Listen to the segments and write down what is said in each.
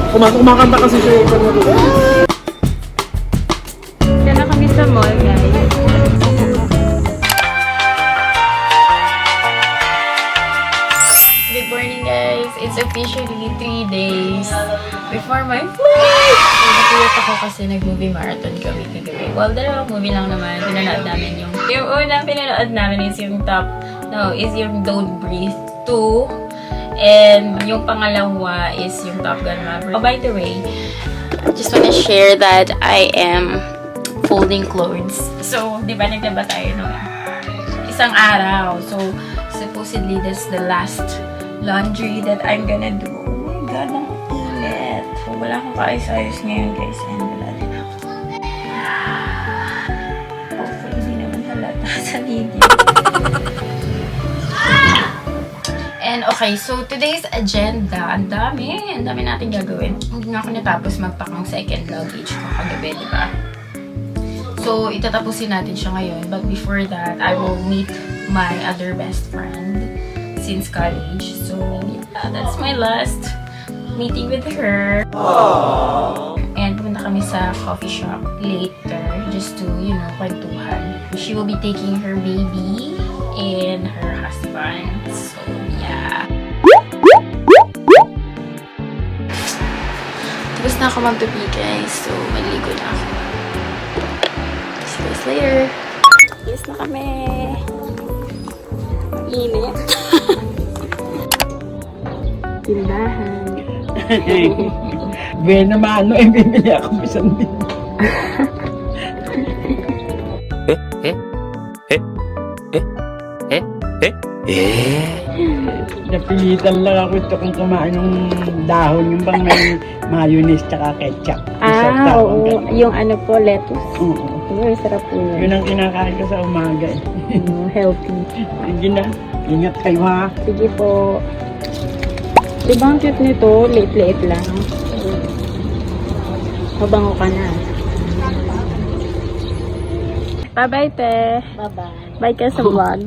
Kumakanta kasi siya yung Kaya na kami sa mall, guys. Good morning, guys. It's officially 3 days before my flight. Natulot ako kasi nag-movie marathon kami kagabi. Well, dalawang movie lang naman. Pinanood namin yung unang pinanood namin is yung Don't Breathe 2. And yung pangalawa is yung Top Gun Maverick. Oh, by the way, I just want to share that I am folding clothes. So, di ba naglaba tayo nung isang araw. So, supposedly that's the last laundry that I'm gonna do. Oh my God, ang init. So, wala akong kaayos-ayos ngayon, guys. And wala din ako. Hopefully, hindi naman halata sa video. And okay, so today's agenda, ang dami natin gagawin. Hindi nga ako natapos mag-pack ng second luggage ko kagabi, di ba? So, itatapusin natin siya ngayon. But before that, I will meet my other best friend since college. So, yeah, that's my last meeting with her. Aww. And pumunta kami sa coffee shop later just to, you know, kwentuhan. She will be taking her baby and her husband. So, yeah. Tapos na ako magtupi, guys. So, maligo na ako. See you guys later. Yes na kami. Init. Tindahan. Ben naman, bibili ako isang din. Napilitan lang ako ito kung kumain ng dahon, yung bang may mayonnaise tsaka ketchup. Oo. Yung ano po, lettuce. Oo. Ay, sarap po yan. Yun ang kinakain ko sa umaga eh. Healthy. Sige na, ingat kayo ha. Sige po. Diba ang cute nito? Late-late lang. Mabango ka na. Bye-bye, te. Bye-bye. Bye ka sa vlog.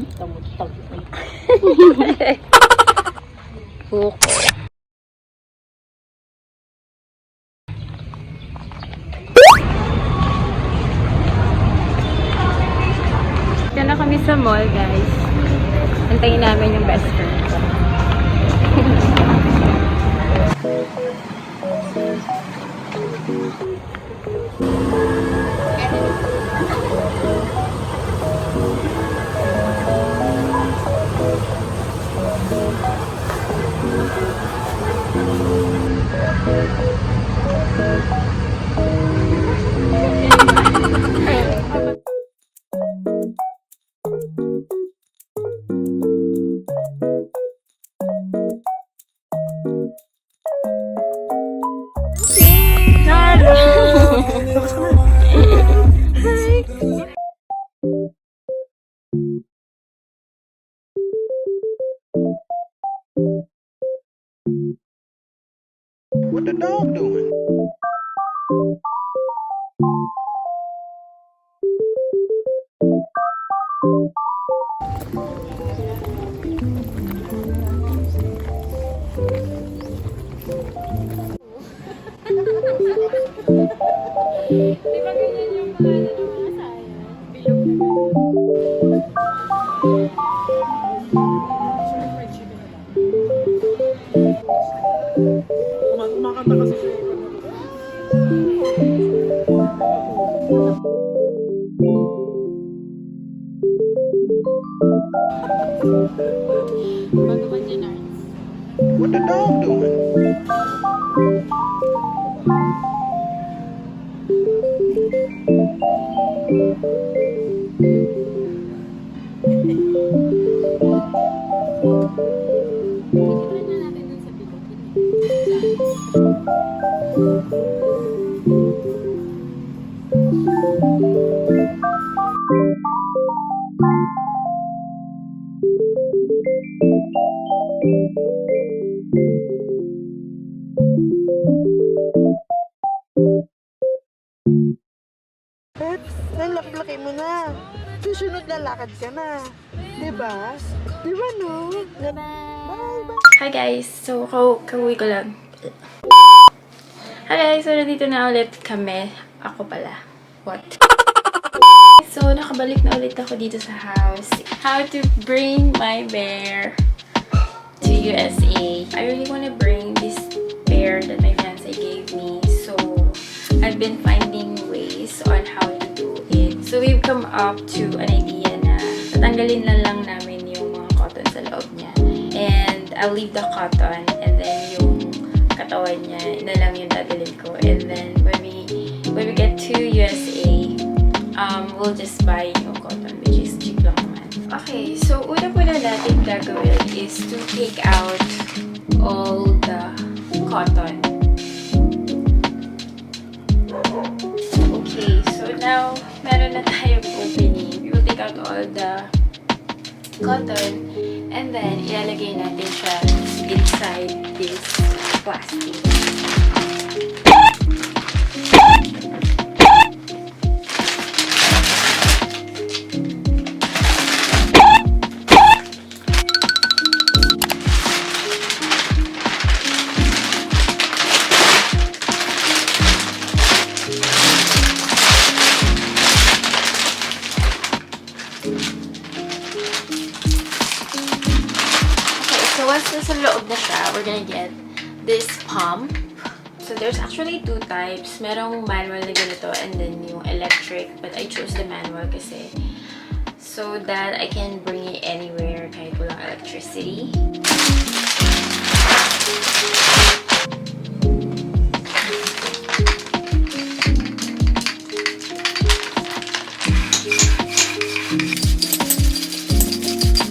Buko. Yan na kami sa mall, guys. Antayin namin yung best friend ko. What the dog doing? Di ba ganyan yung mga sayang? Bilog na Kumakanta kasi siya yung bago ba dyan, Arts? What the dog doing? Itipan na natin dun sa bilog. Ang laki-laki mo na. Susunod na lakad ka na. Diba? Diba no? Bye-bye. Hi guys! So, kauwi ko lang. Hi guys! So, nandito na ulit kami. Ako pala. What? So, nakabalik na ulit ako dito sa house. How to bring my bear to USA. I really want to bring this bear that my fiance gave me. So, I've been finding ways on how to do it. So, we've come up to an idea na tatanggalin lang namin yung mga cotton sa loob niya. And I'll leave the cotton and then yung katawan niya, na lang yung dadalhin ko. And then when we get to USA, we'll just buy yung cotton, which is cheap lang naman. Okay, so una natin gagawin is to take out all the cotton. Okay, so now meron na tayong opening. We will take out all the cotton and then ilalagay natin siya inside this plastic. So once nasa loob na siya, we're gonna get this pump. So there's actually two types. Merong manual na ganito and then yung electric. But I chose the manual kasi so that I can bring it anywhere kahit walang electricity.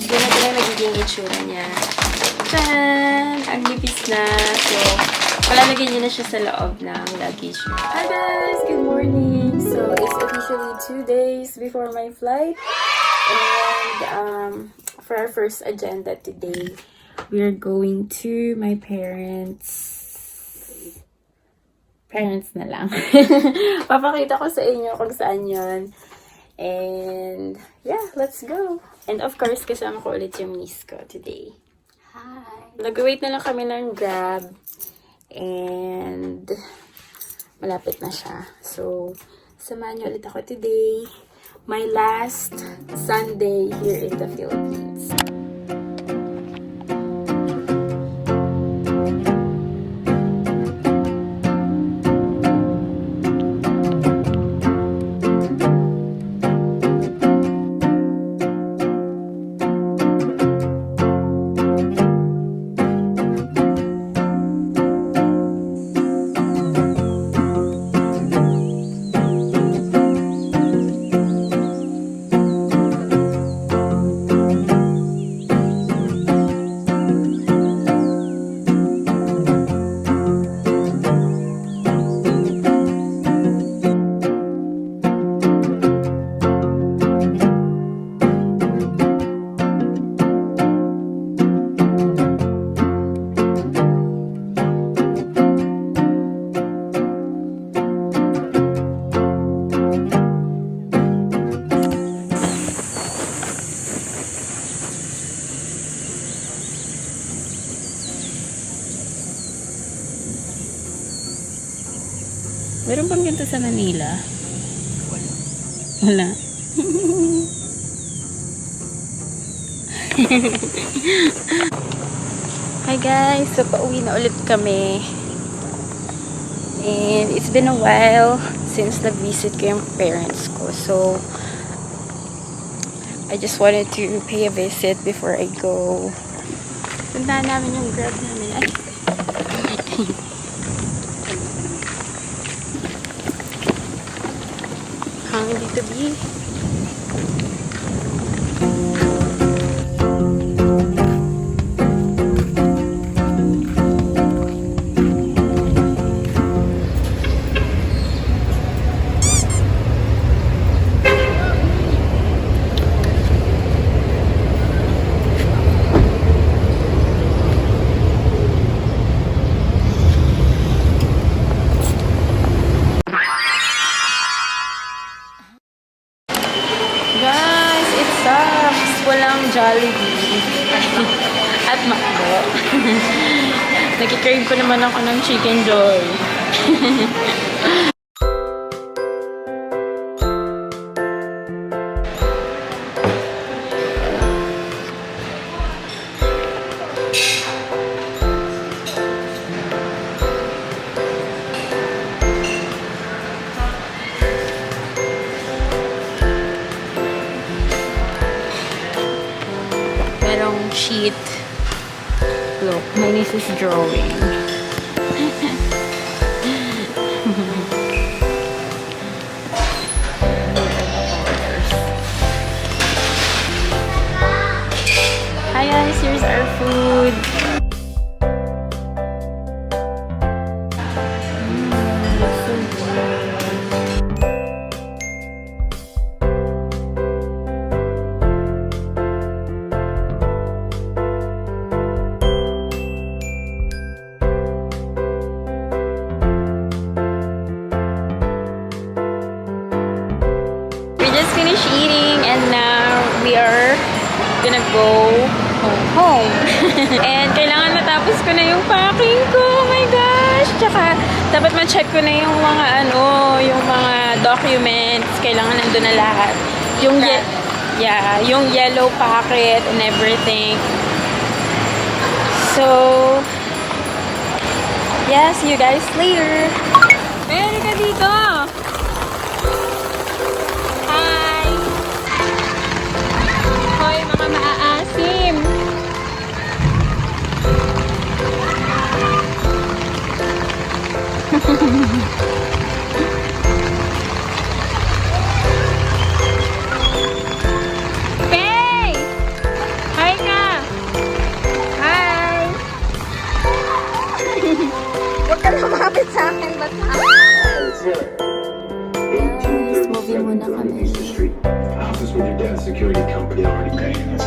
Ganito na magiging itsura niya. Tadaan! Ang nipis na. So, palalagay niyo na siya sa loob ng luggage niyo. Hi guys! Good morning! So, it's officially 2 days before my flight. And, for our first agenda today, we're going to my parents. Parents na lang. Papakita ko sa inyo kung saan yun. And, yeah, let's go! And of course, kasama ko ulit yung niece ko today. Hi! Nag-wait na lang kami ng Grab. And, malapit na siya. So, samahan niyo ulit ako today. My last Sunday here in the Philippines. Meron bang ganito sa Manila? Wala. Hi guys! So, pauwi na ulit kami. And it's been a while since nag-visit ko yung parents ko. So, I just wanted to pay a visit before I go. Puntahan namin yung Grab namin. Ay! Hangin dito, B. Jollibee at McDo. Nagkikrave ko naman ako ng Chicken Joy. Merong sheet. Look, my niece is drawing. Hi guys, here's our food. Looks so good. We just finished eating and now we are gonna go home. And kailangan matapos ko na yung packing ko. Oh my gosh! Tsaka dapat ma-check ko na yung mga yung mga documents. Kailangan nandun na lahat. Yung yung yellow packet and everything. So yeah, see you guys later. Meron ka dito! Hi! Hoy, mga maaasim! Hey! Hi ka! Hi! Huwag ka lumapit sa akin, ba't Movie muna kami. Office with your dad's security company already paying us.